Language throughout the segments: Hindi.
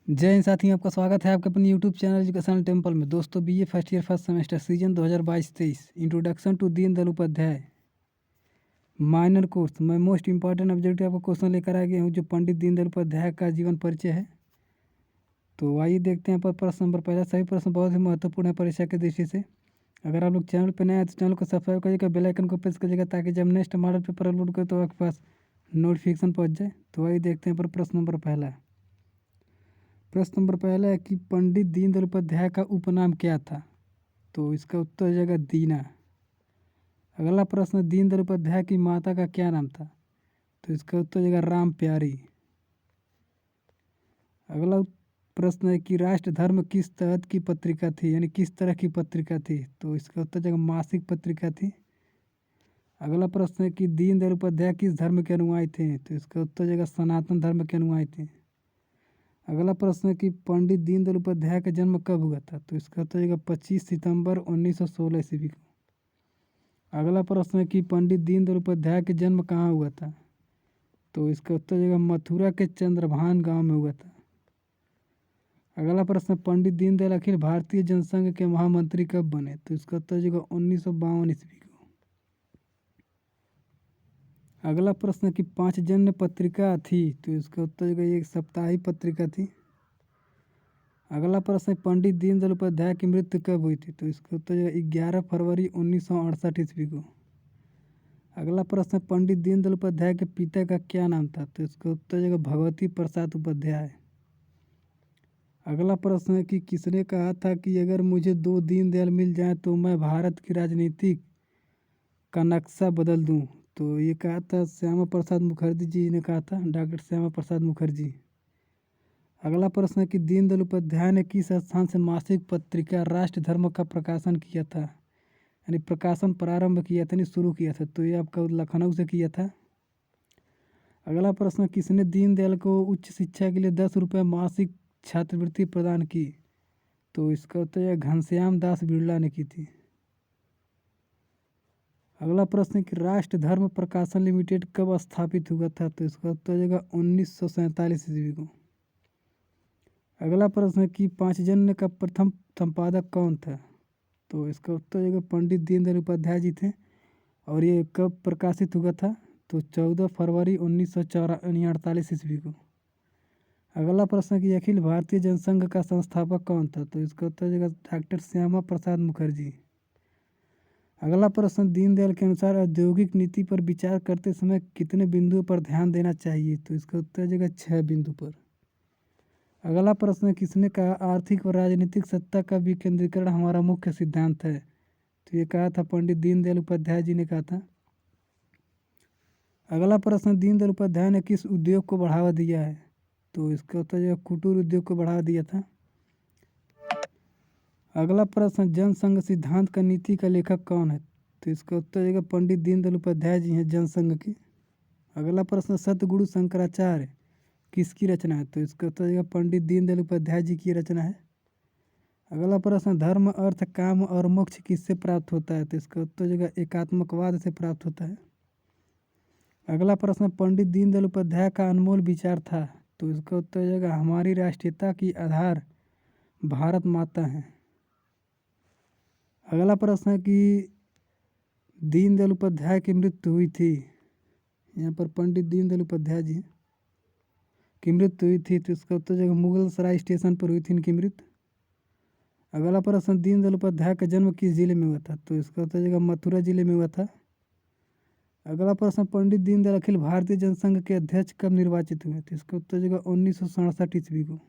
जय हिंद साथियों, आपका स्वागत है आपके अपने यूट्यूब चैनल एजुकेशनल टेम्पल में। दोस्तों, BA first year first semester season 2022-23 introduction to Deendayal Upadhyay minor course में मोस्ट इंपॉर्टेंट ऑब्जेक्टिव आपको क्वेश्चन लेकर आ गया हूँ, जो पंडित दीनदयाल उपाध्याय का जीवन परिचय है। तो आइए देखते हैं पर प्रश्न नंबर पहला। सभी प्रश्न बहुत ही महत्वपूर्ण है परीक्षा की दृष्टि से। अगर आप लोग चैनल पर नए हैं तो चैनल को सब्सक्राइब करिएगा, बेल आइकन को प्रेस करिएगा, ताकि जब नेक्स्ट मॉडल पेपर अपलोड करें तो आपके पास नोटिफिकेशन पहुँच जाए। तो आइए देखते हैं पर प्रश्न नंबर पहला। प्रश्न नंबर पहला है कि पंडित दीनदयाल उपाध्याय का उपनाम क्या था? तो इसका उत्तर हो जाएगा दीना। अगला प्रश्न, दीनदयाल उपाध्याय की माता का क्या नाम था? तो इसका उत्तर हो जाएगा राम प्यारी। अगला प्रश्न है कि राष्ट्र धर्म किस तरह की पत्रिका थी, यानी किस तरह की पत्रिका थी? तो इसका उत्तर हो जाएगा मासिक पत्रिका थी। अगला प्रश्न है कि दीनदयाल उपाध्याय किस धर्म के अनुयायी थे? तो इसका उत्तर हो जाएगा सनातन धर्म के अनुयायी थे। अगला प्रश्न है कि पंडित दीनदयाल उपाध्याय का जन्म कब हुआ था? तो इसका उत्तर हो जाएगा 25 सितंबर 1916 ईस्वी को। अगला प्रश्न है कि पंडित दीनदयाल उपाध्याय के जन्म कहाँ हुआ था? तो इसका उत्तर हो जाएगा मथुरा के चंद्रभान गांव में हुआ था। अगला प्रश्न, पंडित दीनदयाल अखिल भारतीय जनसंघ के महामंत्री कब बने? तो इसका उत्तर हो जाएगा 1952 ईस्वी को। अगला प्रश्न कि पांचजन्य पत्रिका थी? तो इसका उत्तर हो जाएगा एक साप्ताहिक पत्रिका थी। अगला प्रश्न, पंडित दीनदयाल उपाध्याय की मृत्यु कब हुई थी? तो इसका उत्तर हो जाएगा 11 फरवरी 1968 ईस्वी को। अगला प्रश्न, पंडित दीनदयाल उपाध्याय के पिता का क्या नाम था? तो इसका उत्तर हो जाएगा भगवती प्रसाद उपाध्याय। अगला प्रश्न है कि किसने कहा था कि अगर मुझे 2 दीनदयाल मिल जाएं तो मैं भारत की राजनीति का नक्शा बदल दूं? तो ये कहा था श्यामा प्रसाद मुखर्जी जी ने कहा था, डॉक्टर श्यामा प्रसाद मुखर्जी। अगला प्रश्न है कि दीनदयाल उपाध्याय ने किस स्थान से मासिक पत्रिका राष्ट्र धर्म का प्रकाशन किया था, यानी प्रकाशन प्रारंभ किया था, यानी शुरू किया था? तो ये आपका लखनऊ से किया था। अगला प्रश्न, किसने दीनदयाल को उच्च शिक्षा के लिए 10 रुपये मासिक छात्रवृत्ति प्रदान की? तो इसका उत्तर है घनश्याम दास बिरला ने की थी। अगला प्रश्न कि राष्ट्र धर्म प्रकाशन लिमिटेड कब स्थापित हुआ था? तो इसका उत्तर हो जाएगा 1947 ईस्वी को। अगला प्रश्न कि पांचजन्य का प्रथम संपादक कौन था? तो इसका उत्तर हो जाएगा पंडित दीनदयाल उपाध्याय जी थे। और ये कब प्रकाशित हुआ था? तो 14 फरवरी 1948 ईस्वी को। अगला प्रश्न कि अखिल भारतीय जनसंघ का संस्थापक कौन था? तो इसका उत्तर हो जाएगा डॉक्टर श्यामा प्रसाद मुखर्जी। अगला प्रश्न, दीनदयाल के अनुसार औद्योगिक नीति पर विचार करते समय कितने बिंदुओं पर ध्यान देना चाहिए? तो इसका उत्तर हो जाएगा 6 बिंदु पर। अगला प्रश्न, किसने कहा आर्थिक और राजनीतिक सत्ता का विकेंद्रीकरण हमारा मुख्य सिद्धांत है? तो ये कहा था पंडित दीनदयाल उपाध्याय जी ने कहा था। अगला प्रश्न, दीनदयाल उपाध्याय ने किस उद्योग को बढ़ावा दिया है? तो इसका उत्तर जो कुटीर उद्योग को बढ़ावा दिया था। अगला प्रश्न, जनसंघ सिद्धांत का नीति का लेखक कौन है? तो इसका उत्तर देगा पंडित दीनदयाल उपाध्याय जी हैं जनसंघ के। अगला प्रश्न, सतगुरु शंकराचार्य किसकी रचना है? तो इसका उत्तर देगा पंडित दीनदयाल उपाध्याय जी की रचना है। अगला प्रश्न, धर्म अर्थ काम और मोक्ष किससे प्राप्त होता है? तो इसका उत्तर देगा एकात्मकवाद से प्राप्त होता है। अगला प्रश्न, पंडित दीनदयाल उपाध्याय का अनमोल विचार था? तो इसका उत्तर हो जाएगा हमारी राष्ट्रीयता की आधार भारत माता है। अगला प्रश्न है कि दीनदयाल उपाध्याय की मृत्यु हुई थी, यहाँ पर पंडित दीनदयाल उपाध्याय जी की मृत्यु हुई थी, तो इसका उत्तर जगह मुगल सराय स्टेशन पर हुई थी इनकी मृत्यु। अगला प्रश्न, दीनदयाल उपाध्याय का जन्म किस जिले में हुआ था? तो इसका उत्तर जगह मथुरा जिले में हुआ था। अगला प्रश्न, पंडित दीनदयाल अखिल भारतीय जनसंघ के अध्यक्ष कब निर्वाचित हुए थे? इसका उत्तर जगह 1967 ईस्वी को।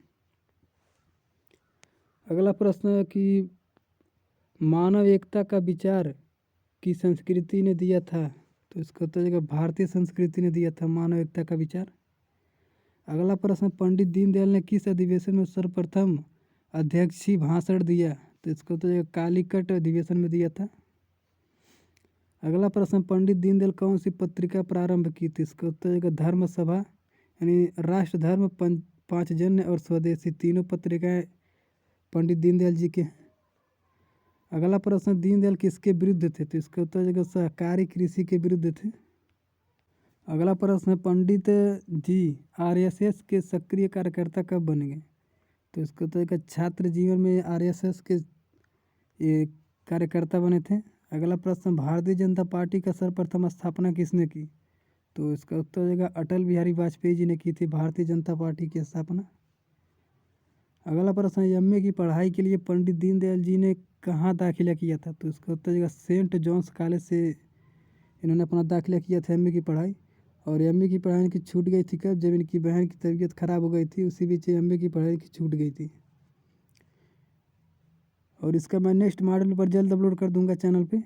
अगला प्रश्न है कि मानव एकता का विचार की संस्कृति ने दिया था? तो इसका उत्तर जगह भारतीय संस्कृति ने दिया था मानव एकता का विचार। अगला प्रश्न, पंडित दीनदयाल ने किस अधिवेशन में सर्वप्रथम अध्यक्षीय भाषण दिया? तो इसका उत्तर जगह कालीकट अधिवेशन में दिया था। अगला प्रश्न, पंडित दीनदयाल कौन सी पत्रिका प्रारंभ की थी? इसका उत्तर जगह धर्म सभा, यानी राष्ट्र धर्म, पांचजन्य और स्वदेशी तीनों पत्रिकाएं पंडित दीनदयाल जी के हैं। अगला प्रश्न, दीनदयाल किसके विरुद्ध थे? तो इसका उत्तर जगह सहकारी कृषि के विरुद्ध थे। अगला प्रश्न, पंडित जी आरएसएस के सक्रिय कार्यकर्ता कब बन गए? तो इसका तो एक छात्र जीवन में आरएसएस के ये कार्यकर्ता बने थे। अगला प्रश्न, भारतीय जनता पार्टी का सर्वप्रथम स्थापना किसने की? तो इसका उत्तर हो जाएगा अटल बिहारी वाजपेयी जी ने की थी भारतीय जनता पार्टी की स्थापना। अगला प्रश्न है, एमए की पढ़ाई के लिए पंडित दीनदयाल जी ने कहाँ दाखिला किया था? तो इसका उत्तर हो जाएगा सेंट जॉन्स कॉलेज से इन्होंने अपना दाखिला किया था एमए की पढ़ाई। और एमए की पढ़ाई इनकी छूट गई थी कब? जब इनकी बहन की तबीयत खराब हो गई थी, उसी बीच एमए की पढ़ाई की छूट गई थी। और इसका मैं नेक्स्ट मॉडल पर जल्द अपलोड कर दूंगा चैनल पे।